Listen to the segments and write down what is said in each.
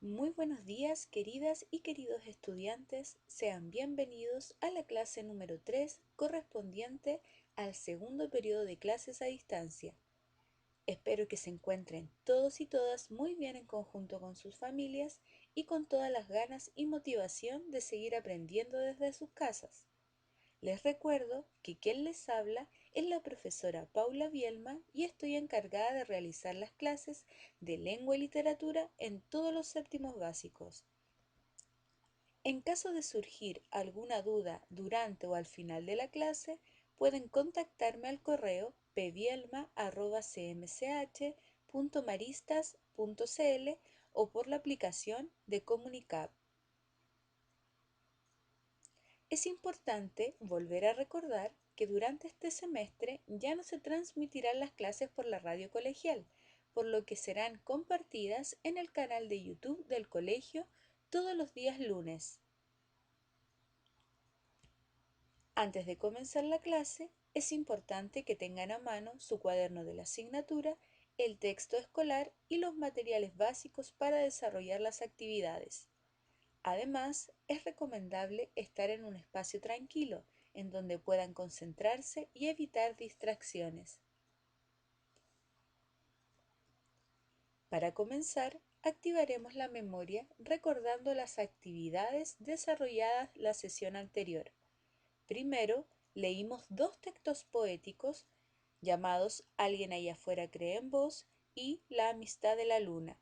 Muy buenos días, queridas y queridos estudiantes. Sean bienvenidos a la clase número 3 correspondiente al segundo periodo de clases a distancia. Espero que se encuentren todos y todas muy bien en conjunto con sus familias y con todas las ganas y motivación de seguir aprendiendo desde sus casas. Les recuerdo que quien les habla es la profesora Paula Bielma y estoy encargada de realizar las clases de lengua y literatura en todos los séptimos básicos. En caso de surgir alguna duda durante o al final de la clase, pueden contactarme al correo pbielma@cmch.maristas.cl o por la aplicación de Comunicap. Es importante volver a recordar que durante este semestre ya no se transmitirán las clases por la radio colegial, por lo que serán compartidas en el canal de YouTube del colegio todos los días lunes. Antes de comenzar la clase, es importante que tengan a mano su cuaderno de la asignatura, el texto escolar y los materiales básicos para desarrollar las actividades. Además, es recomendable estar en un espacio tranquilo, en donde puedan concentrarse y evitar distracciones. Para comenzar, activaremos la memoria recordando las actividades desarrolladas la sesión anterior. Primero, leímos dos textos poéticos llamados Alguien allá afuera cree en vos y La amistad de la luna.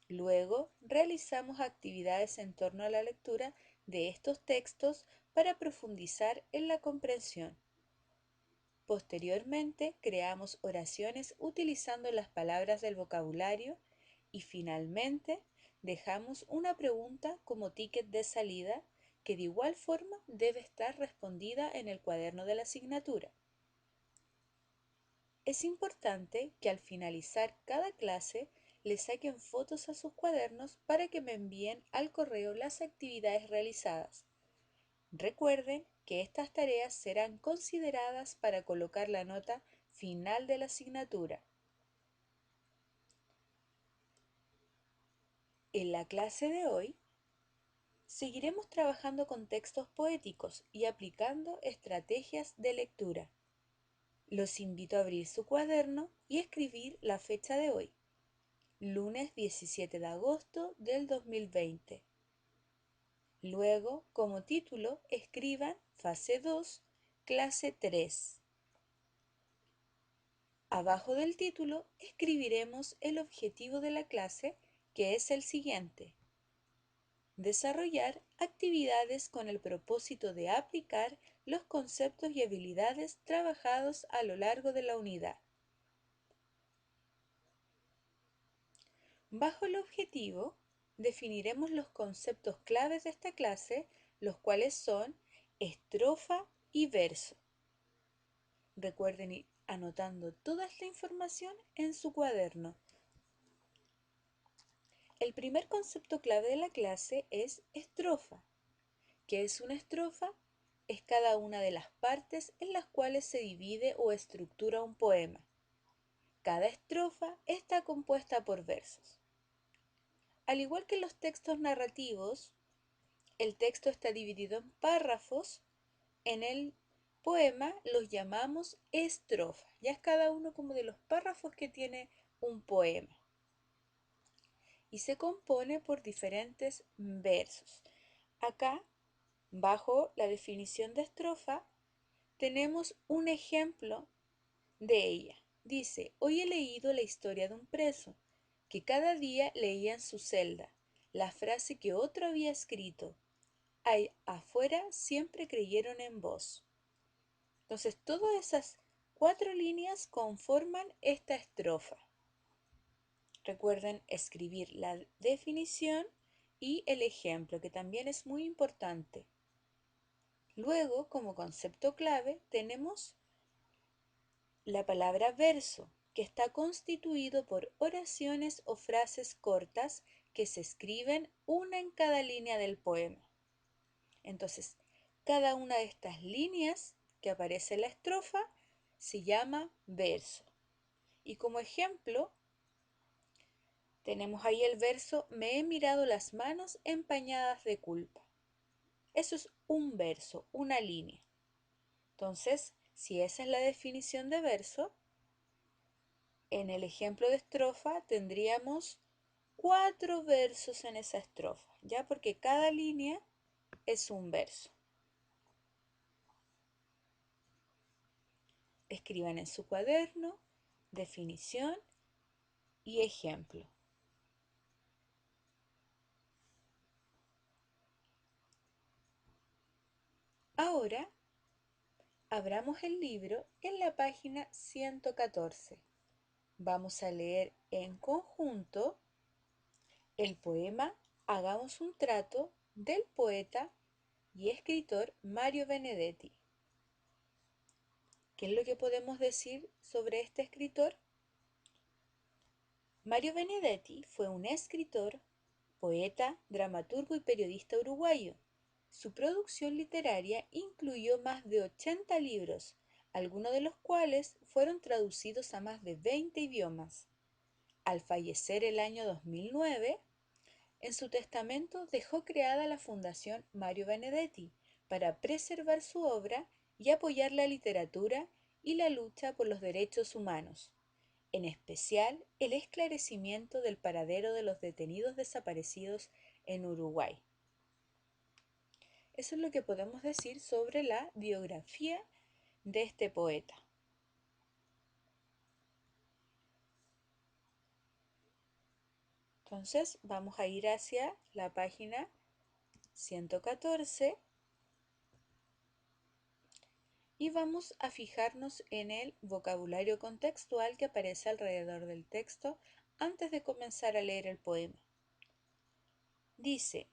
Luego, realizamos actividades en torno a la lectura de estos textos para profundizar en la comprensión. Posteriormente, creamos oraciones utilizando las palabras del vocabulario y finalmente dejamos una pregunta como ticket de salida que de igual forma debe estar respondida en el cuaderno de la asignatura. Es importante que al finalizar cada clase le saquen fotos a sus cuadernos para que me envíen al correo las actividades realizadas. Recuerden que estas tareas serán consideradas para colocar la nota final de la asignatura. En la clase de hoy seguiremos trabajando con textos poéticos y aplicando estrategias de lectura. Los invito a abrir su cuaderno y escribir la fecha de hoy, lunes 17 de agosto del 2020. Luego, como título, escriban Fase 2, Clase 3. Abajo del título escribiremos el objetivo de la clase, que es el siguiente: desarrollar actividades con el propósito de aplicar los conceptos y habilidades trabajados a lo largo de la unidad. Bajo el objetivo, definiremos los conceptos claves de esta clase, los cuales son estrofa y verso. Recuerden ir anotando toda esta información en su cuaderno. El primer concepto clave de la clase es estrofa. ¿Qué es una estrofa? Es cada una de las partes en las cuales se divide o estructura un poema. Cada estrofa está compuesta por versos. Al igual que los textos narrativos, el texto está dividido en párrafos. En el poema los llamamos estrofa. Ya es cada uno como de los párrafos que tiene un poema. Y se compone por diferentes versos. Acá, bajo la definición de estrofa, tenemos un ejemplo de ella. Dice: hoy he leído la historia de un preso que cada día leía en su celda la frase que otro había escrito: "Ahí afuera siempre creyeron en vos". Entonces, todas esas 4 líneas conforman esta estrofa. Recuerden escribir la definición y el ejemplo, que también es muy importante. Luego, como concepto clave, tenemos la palabra verso, que está constituido por oraciones o frases cortas que se escriben una en cada línea del poema. Entonces, cada una de estas líneas que aparece en la estrofa se llama verso. Y como ejemplo, Tenemos ahí el verso, me he mirado las manos empañadas de culpa. Eso es un verso, una línea. Entonces, si esa es la definición de verso, en el ejemplo de estrofa tendríamos 4 versos en esa estrofa, ¿ya? Porque cada línea es un verso. Escriban en su cuaderno definición y ejemplo. Ahora, abramos el libro en la página 114. Vamos a leer en conjunto el poema Hagamos un trato del poeta y escritor Mario Benedetti. ¿Qué es lo que podemos decir sobre este escritor? Mario Benedetti fue un escritor, poeta, dramaturgo y periodista uruguayo. Su producción literaria incluyó más de 80 libros, algunos de los cuales fueron traducidos a más de 20 idiomas. Al fallecer el año 2009, en su testamento dejó creada la Fundación Mario Benedetti para preservar su obra y apoyar la literatura y la lucha por los derechos humanos, en especial el esclarecimiento del paradero de los detenidos desaparecidos en Uruguay. Eso es lo que podemos decir sobre la biografía de este poeta. Entonces vamos a ir hacia la página 114 y vamos a fijarnos en el vocabulario contextual que aparece alrededor del texto antes de comenzar a leer el poema. Dice,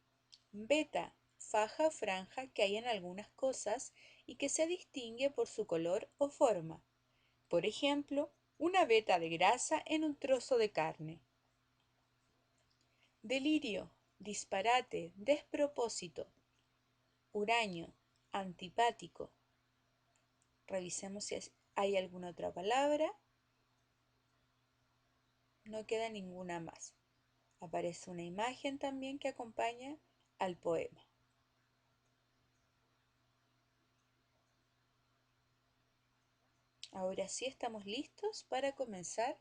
veta, faja o franja que hay en algunas cosas y que se distingue por su color o forma. Por ejemplo, una veta de grasa en un trozo de carne. Delirio, disparate, despropósito. Huraño, antipático. Revisemos si hay alguna otra palabra. No queda ninguna más. Aparece una imagen también que acompaña al poema. Ahora sí estamos listos para comenzar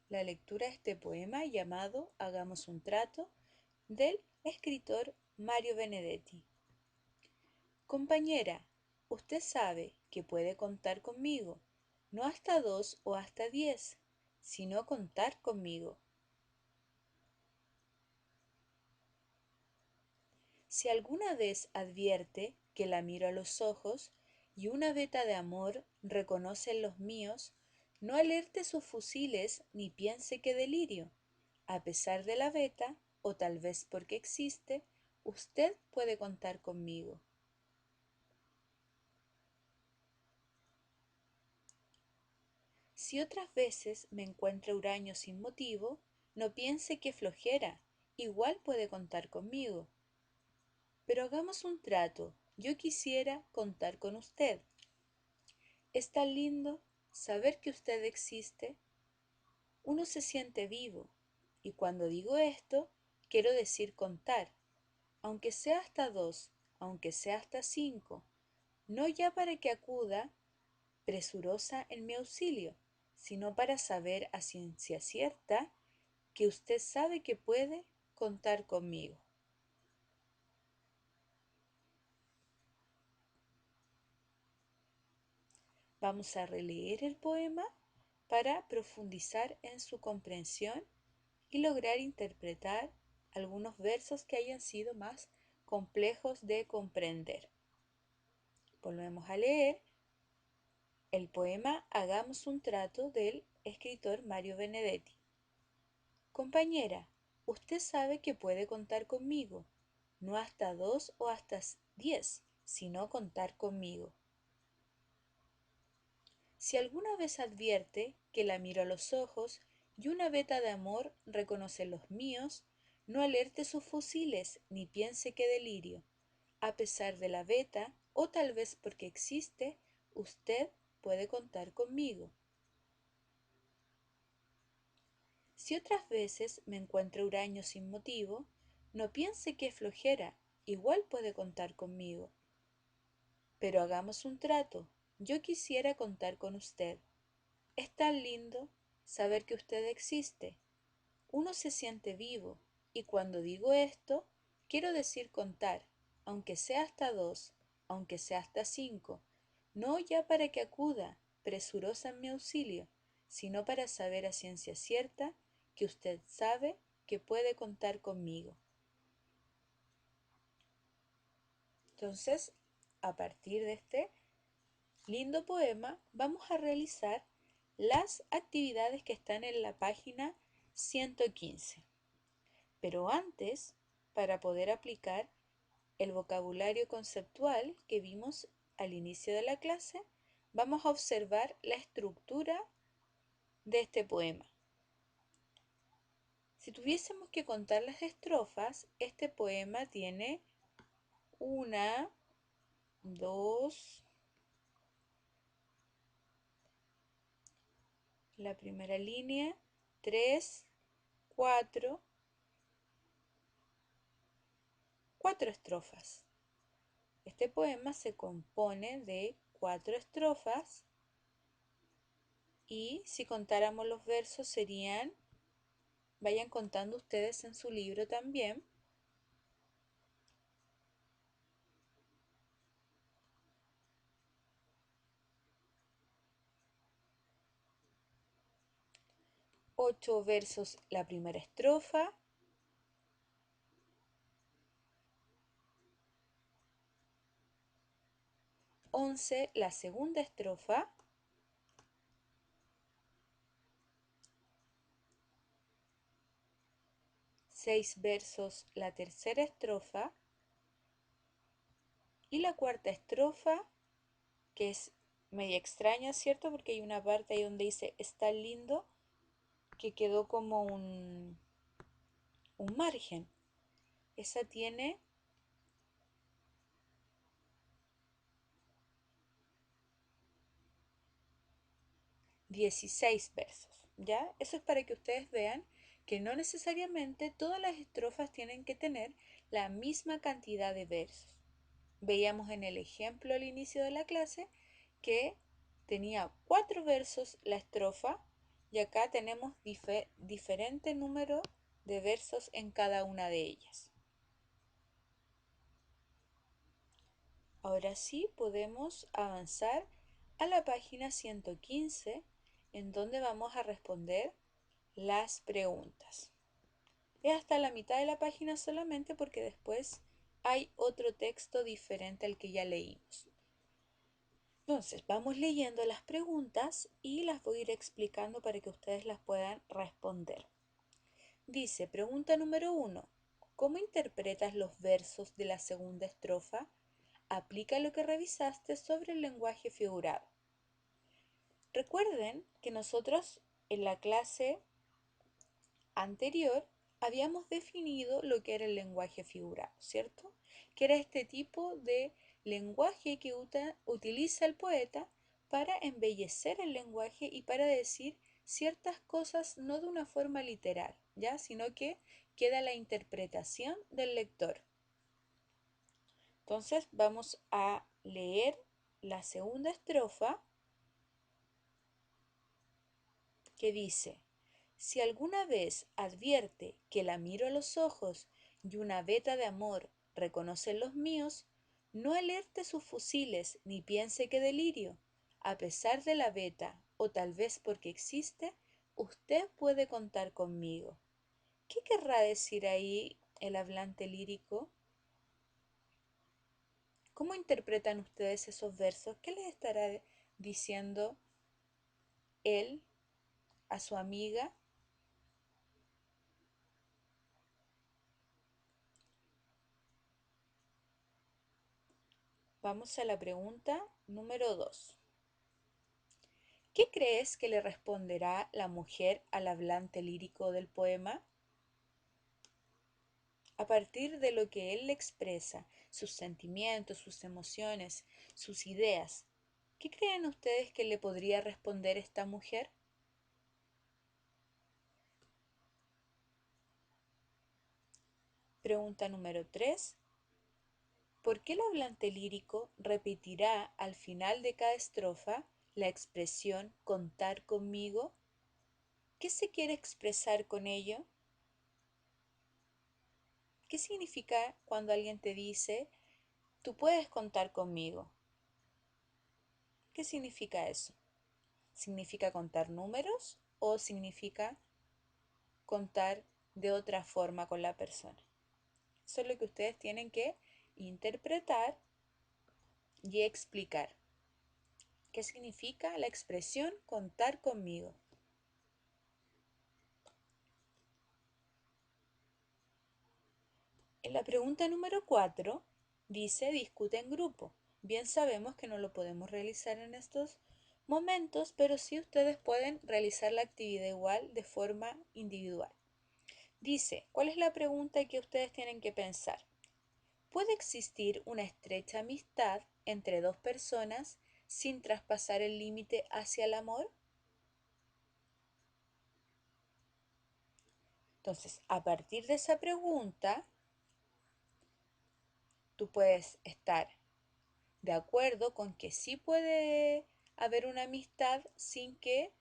la lectura de este poema llamado Hagamos un trato del escritor Mario Benedetti. Compañera, usted sabe que puede contar conmigo, no hasta 2 o hasta 10, sino contar conmigo. Si alguna vez advierte que la miro a los ojos y una veta de amor reconoce en los míos, no alerte sus fusiles ni piense que delirio. A pesar de la veta, o tal vez porque existe, usted puede contar conmigo. Si otras veces me encuentra huraño sin motivo, no piense que flojera, igual puede contar conmigo. Pero hagamos un trato, yo quisiera contar con usted. Es tan lindo saber que usted existe. Uno se siente vivo, y cuando digo esto, quiero decir contar, aunque sea hasta 2, aunque sea hasta 5, no ya para que acuda presurosa en mi auxilio, sino para saber a ciencia cierta que usted sabe que puede contar conmigo. Vamos a releer el poema para profundizar en su comprensión y lograr interpretar algunos versos que hayan sido más complejos de comprender. Volvemos a leer el poema Hagamos un trato del escritor Mario Benedetti. Compañera, usted sabe que puede contar conmigo, no hasta 2 o hasta 10, sino contar conmigo. Si alguna vez advierte que la miro a los ojos y una veta de amor reconoce los míos, no alerte sus fusiles ni piense que delirio. A pesar de la veta, o tal vez porque existe, usted puede contar conmigo. Si otras veces me encuentra huraño sin motivo, no piense que es flojera, igual puede contar conmigo. Pero hagamos un trato, yo quisiera contar con usted. Es tan lindo saber que usted existe. Uno se siente vivo, y cuando digo esto, quiero decir contar, aunque sea hasta 2, aunque sea hasta 5, no ya para que acuda presurosa en mi auxilio, sino para saber a ciencia cierta que usted sabe que puede contar conmigo. Entonces, a partir de este lindo poema, vamos a realizar las actividades que están en la página 115. Pero antes, para poder aplicar el vocabulario conceptual que vimos al inicio de la clase, vamos a observar la estructura de este poema. Si tuviésemos que contar las estrofas, este poema tiene 1, 2, la primera línea, 3, 4, 4 estrofas. Este poema se compone de 4 estrofas y si contáramos los versos serían, vayan contando ustedes en su libro también, 8 versos la primera estrofa, 11 la segunda estrofa, 6 versos la tercera estrofa y la cuarta estrofa, que es media extraña, ¿cierto? Porque hay una parte ahí donde dice está lindo, que quedó como un margen. Esa tiene 16 versos, ¿ya? Eso es para que ustedes vean que no necesariamente todas las estrofas tienen que tener la misma cantidad de versos. Veíamos en el ejemplo al inicio de la clase que tenía 4 versos la estrofa y acá tenemos diferente número de versos en cada una de ellas. Ahora sí podemos avanzar a la página 115 en donde vamos a responder las preguntas. Es hasta la mitad de la página solamente porque después hay otro texto diferente al que ya leímos. Entonces, vamos leyendo las preguntas y las voy a ir explicando para que ustedes las puedan responder. Dice, pregunta número 1. ¿Cómo interpretas los versos de la segunda estrofa? Aplica lo que revisaste sobre el lenguaje figurado. Recuerden que nosotros en la clase anterior habíamos definido lo que era el lenguaje figurado, ¿cierto? Que era este tipo de lenguaje que utiliza el poeta para embellecer el lenguaje y para decir ciertas cosas no de una forma literal, ¿ya? Sino que queda la interpretación del lector. Entonces vamos a leer la segunda estrofa que dice, si alguna vez advierte que la miro a los ojos y una veta de amor reconoce en los míos, no alerte sus fusiles ni piense que delirio. A pesar de la veta, o tal vez porque existe, usted puede contar conmigo. ¿Qué querrá decir ahí el hablante lírico? ¿Cómo interpretan ustedes esos versos? ¿Qué les estará diciendo él a su amiga? Vamos a la pregunta número 2. ¿Qué crees que le responderá la mujer al hablante lírico del poema? A partir de lo que él le expresa, sus sentimientos, sus emociones, sus ideas, ¿qué creen ustedes que le podría responder esta mujer? Pregunta número 3. ¿Por qué el hablante lírico repetirá al final de cada estrofa la expresión contar conmigo? ¿Qué se quiere expresar con ello? ¿Qué significa cuando alguien te dice, tú puedes contar conmigo? ¿Qué significa eso? ¿Significa contar números o significa contar de otra forma con la persona? Eso es lo que ustedes tienen que interpretar y explicar. ¿Qué significa la expresión contar conmigo? En la pregunta número 4 dice discute en grupo. Bien sabemos que no lo podemos realizar en estos momentos, pero sí ustedes pueden realizar la actividad igual de forma individual. Dice, ¿cuál es la pregunta que ustedes tienen que pensar? ¿Puede existir una estrecha amistad entre dos personas sin traspasar el límite hacia el amor? Entonces, a partir de esa pregunta, tú puedes estar de acuerdo con que sí puede haber una amistad sin que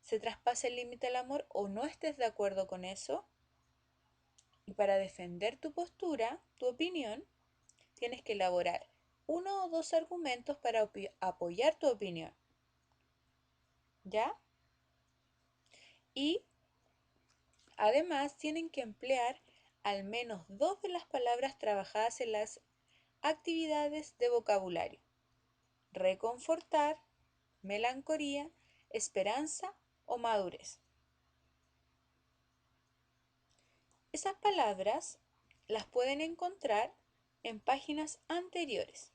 se traspase el límite del amor o no estés de acuerdo con eso. Y para defender tu postura, tu opinión, tienes que elaborar uno o dos argumentos para apoyar tu opinión. ¿Ya? Y además tienen que emplear al menos dos de las palabras trabajadas en las actividades de vocabulario. Reconfortar, melancolía, esperanza o madurez. Esas palabras las pueden encontrar en páginas anteriores,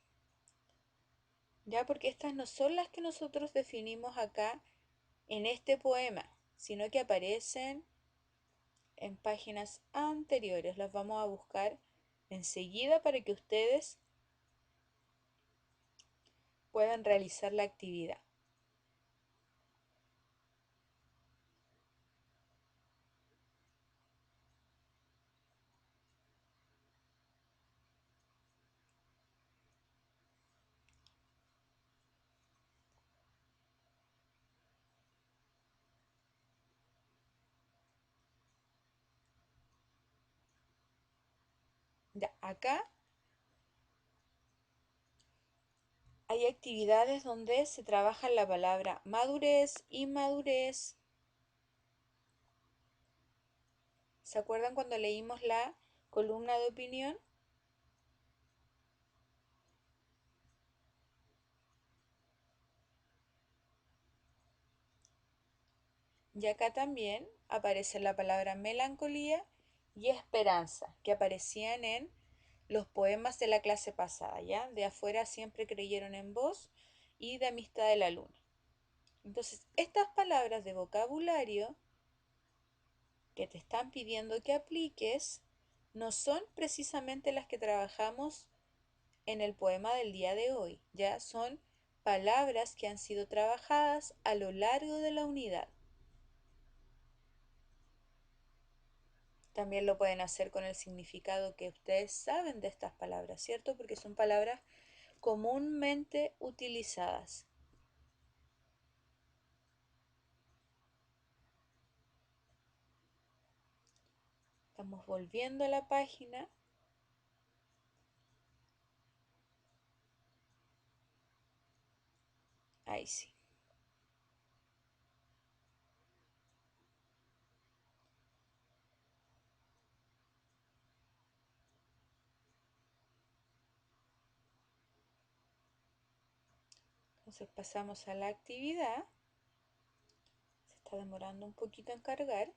ya porque estas no son las que nosotros definimos acá en este poema, sino que aparecen en páginas anteriores. Las vamos a buscar enseguida para que ustedes puedan realizar la actividad. Ya, acá hay actividades donde se trabaja la palabra madurez, inmadurez. ¿Se acuerdan cuando leímos la columna de opinión? Y acá también aparece la palabra melancolía y esperanza, que aparecían en los poemas de la clase pasada, ¿ya? De afuera siempre creyeron en vos y de amistad de la luna. Entonces, estas palabras de vocabulario que te están pidiendo que apliques no son precisamente las que trabajamos en el poema del día de hoy, ya son palabras que han sido trabajadas a lo largo de la unidad. También lo pueden hacer con el significado que ustedes saben de estas palabras, ¿cierto? Porque son palabras comúnmente utilizadas. Estamos volviendo a la página. Ahí sí. Entonces pasamos a la actividad. Se está demorando un poquito en cargar.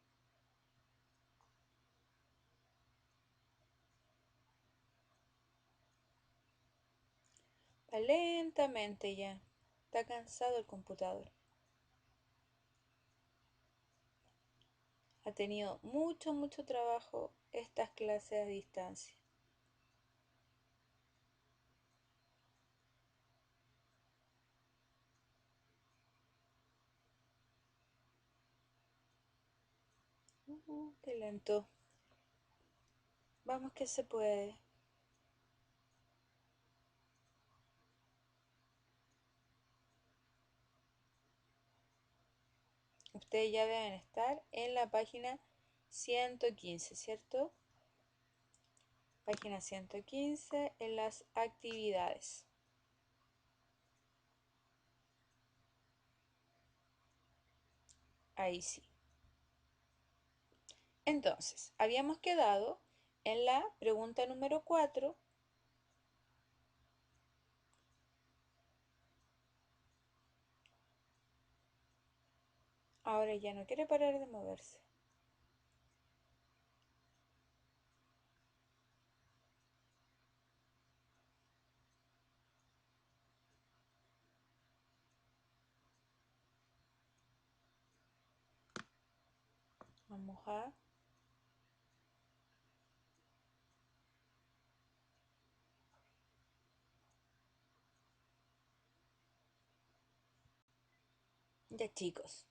Va lentamente ya. Está cansado el computador. Ha tenido mucho trabajo estas clases a distancia. Qué lento. Vamos que se puede. Ustedes ya deben estar en la página 115, ¿cierto? Página 115 en las actividades. Ahí sí. Entonces, habíamos quedado en la pregunta número 4. Ahora ya no quiere parar de moverse. Vamos a... Ya chicos,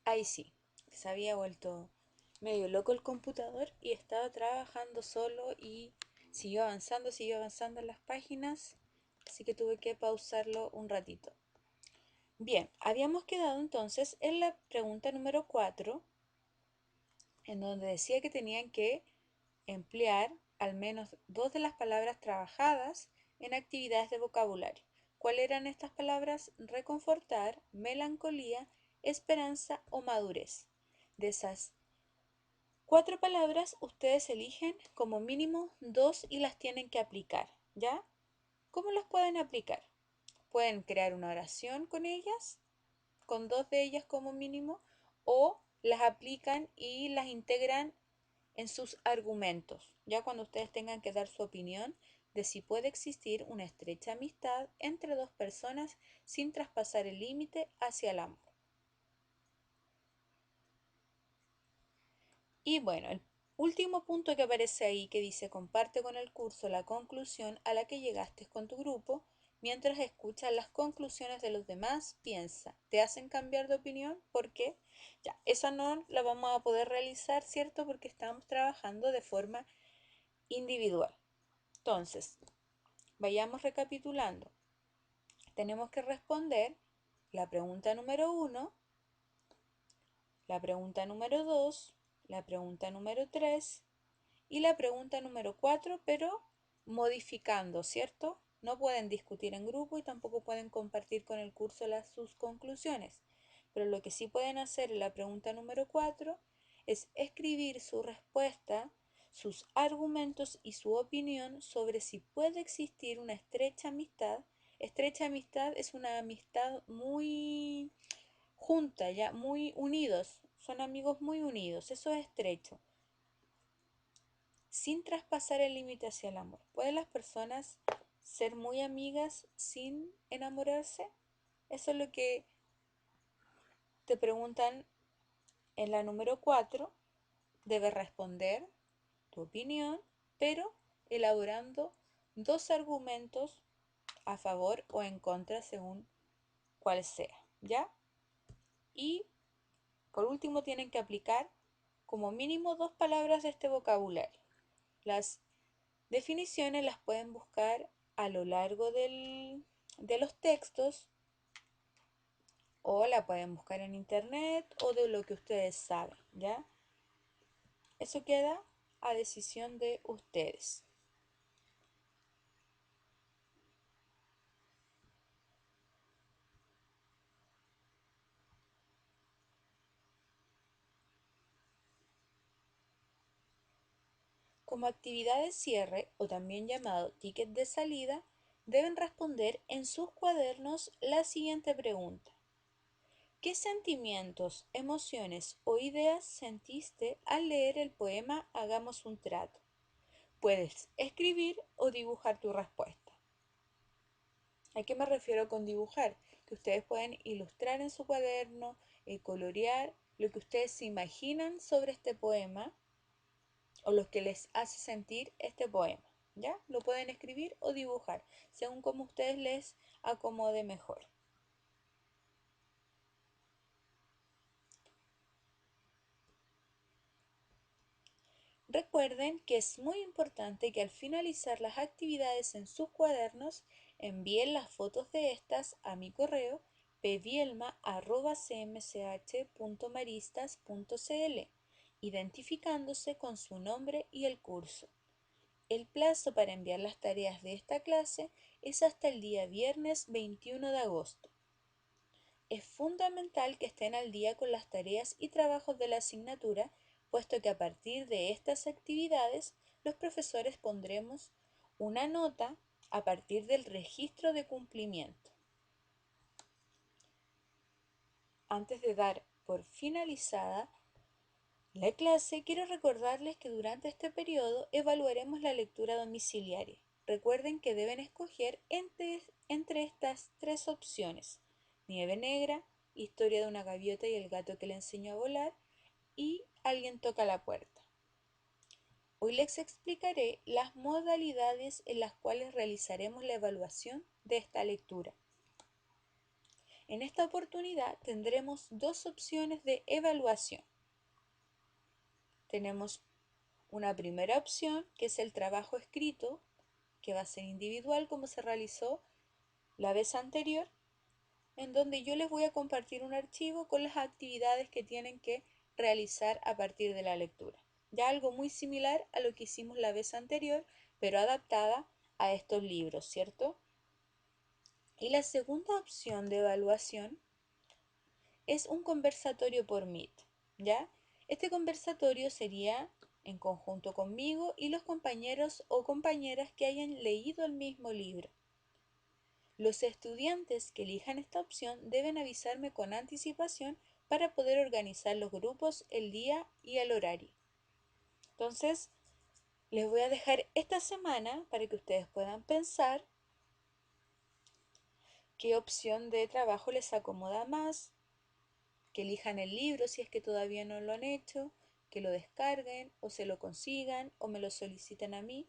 ahí sí, se había vuelto medio loco el computador y estaba trabajando solo y siguió avanzando en las páginas, así que tuve que pausarlo un ratito. Bien, habíamos quedado entonces en la pregunta número 4, en donde decía que tenían que emplear al menos dos de las palabras trabajadas en actividades de vocabulario. ¿Cuáles eran estas palabras? Reconfortar, melancolía, esperanza o madurez. De esas cuatro palabras, ustedes eligen como mínimo dos y las tienen que aplicar, ¿ya? ¿Cómo las pueden aplicar? Pueden crear una oración con ellas, con dos de ellas como mínimo, o las aplican y las integran en sus argumentos, ya cuando ustedes tengan que dar su opinión de si puede existir una estrecha amistad entre dos personas sin traspasar el límite hacia el amor. Y bueno, el último punto que aparece ahí que dice comparte con el curso la conclusión a la que llegaste con tu grupo. Mientras escuchas las conclusiones de los demás, piensa, ¿te hacen cambiar de opinión? ¿Por qué? Ya, esa no la vamos a poder realizar, ¿cierto? Porque estamos trabajando de forma individual. Entonces, vayamos recapitulando. Tenemos que responder la pregunta número 1, la pregunta número 2, la pregunta número 3 y la pregunta número 4, pero modificando, ¿cierto? No pueden discutir en grupo y tampoco pueden compartir con el curso sus conclusiones. Pero lo que sí pueden hacer en la pregunta número 4 es escribir su respuesta, sus argumentos y su opinión sobre si puede existir una estrecha amistad. Estrecha amistad es una amistad muy junta, ya muy unidos. Son amigos muy unidos. Eso es estrecho sin traspasar el límite hacia el amor. ¿Pueden las personas ser muy amigas sin enamorarse? Eso es lo que te preguntan en la número 4. Debes responder tu opinión, pero elaborando dos argumentos a favor o en contra según cuál sea, ¿ya? Y por último tienen que aplicar como mínimo dos palabras de este vocabulario. Las definiciones las pueden buscar a lo largo de los textos o la pueden buscar en internet o de lo que ustedes saben, ¿ya? Eso queda a decisión de ustedes. Como actividad de cierre o también llamado ticket de salida, deben responder en sus cuadernos la siguiente pregunta. ¿Qué sentimientos, emociones o ideas sentiste al leer el poema Hagamos un trato? Puedes escribir o dibujar tu respuesta. ¿A qué me refiero con dibujar? Que ustedes pueden ilustrar en su cuaderno, colorear lo que ustedes se imaginan sobre este poema o lo que les hace sentir este poema. ¿Ya? Lo pueden escribir o dibujar, según como ustedes les acomode mejor. Recuerden que es muy importante que al finalizar las actividades en sus cuadernos envíen las fotos de estas a mi correo pvielma@cmch.maristas.cl, identificándose con su nombre y el curso. El plazo para enviar las tareas de esta clase es hasta el día viernes 21 de agosto. Es fundamental que estén al día con las tareas y trabajos de la asignatura, puesto que a partir de estas actividades los profesores pondremos una nota a partir del registro de cumplimiento. Antes de dar por finalizada la clase, quiero recordarles que durante este periodo evaluaremos la lectura domiciliaria. Recuerden que deben escoger entre estas tres opciones: Nieve Negra, Historia de una gaviota y el gato que le enseñó a volar, y Alguien toca la puerta. Hoy les explicaré las modalidades en las cuales realizaremos la evaluación de esta lectura. En esta oportunidad tendremos dos opciones de evaluación. Tenemos una primera opción, que es el trabajo escrito, que va a ser individual como se realizó la vez anterior, en donde yo les voy a compartir un archivo con las actividades que tienen que realizar a partir de la lectura. Ya algo muy similar a lo que hicimos la vez anterior, pero adaptada a estos libros, ¿cierto? Y la segunda opción de evaluación es un conversatorio por Meet, ¿ya? Este conversatorio sería en conjunto conmigo y los compañeros o compañeras que hayan leído el mismo libro. Los estudiantes que elijan esta opción deben avisarme con anticipación para poder organizar los grupos, el día y el horario. Entonces, les voy a dejar esta semana para que ustedes puedan pensar qué opción de trabajo les acomoda más, que elijan el libro si es que todavía no lo han hecho, que lo descarguen o se lo consigan o me lo soliciten a mí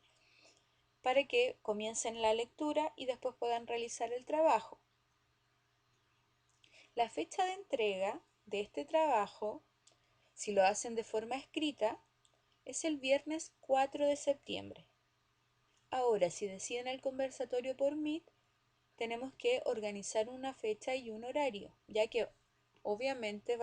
para que comiencen la lectura y después puedan realizar el trabajo. La fecha de entrega de este trabajo, si lo hacen de forma escrita, es el viernes 4 de septiembre. Ahora, si deciden el conversatorio por Meet, tenemos que organizar una fecha y un horario, ya que obviamente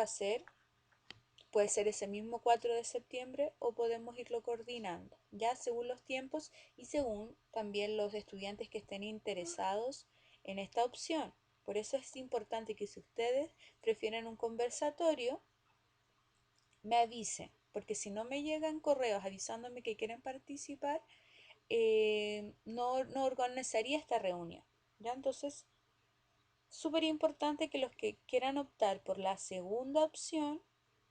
puede ser ese mismo 4 de septiembre o podemos irlo coordinando, ya según los tiempos y según también los estudiantes que estén interesados en esta opción. Por eso es importante que si ustedes prefieren un conversatorio, me avisen, porque si no me llegan correos avisándome que quieren participar, no organizaría esta reunión. ¿Ya? Entonces, súper importante que los que quieran optar por la segunda opción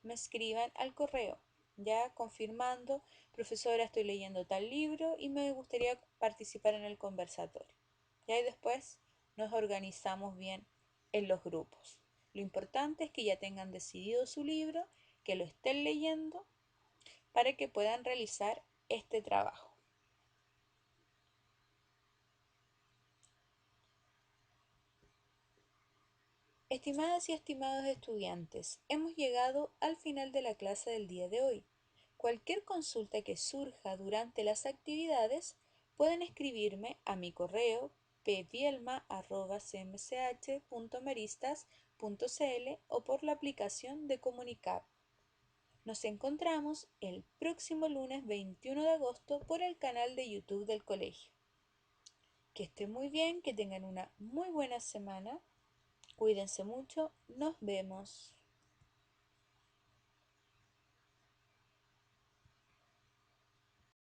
me escriban al correo, ya confirmando: profesora, estoy leyendo tal libro y me gustaría participar en el conversatorio. Ya, y después nos organizamos bien en los grupos. Lo importante es que ya tengan decidido su libro, que lo estén leyendo para que puedan realizar este trabajo. Estimadas y estimados estudiantes, hemos llegado al final de la clase del día de hoy. Cualquier consulta que surja durante las actividades pueden escribirme a mi correo pvielma@cmch.maristas.cl o por la aplicación de Comunicap. Nos encontramos el próximo lunes 21 de agosto por el canal de YouTube del colegio. Que estén muy bien, que tengan una muy buena semana. Cuídense mucho, nos vemos.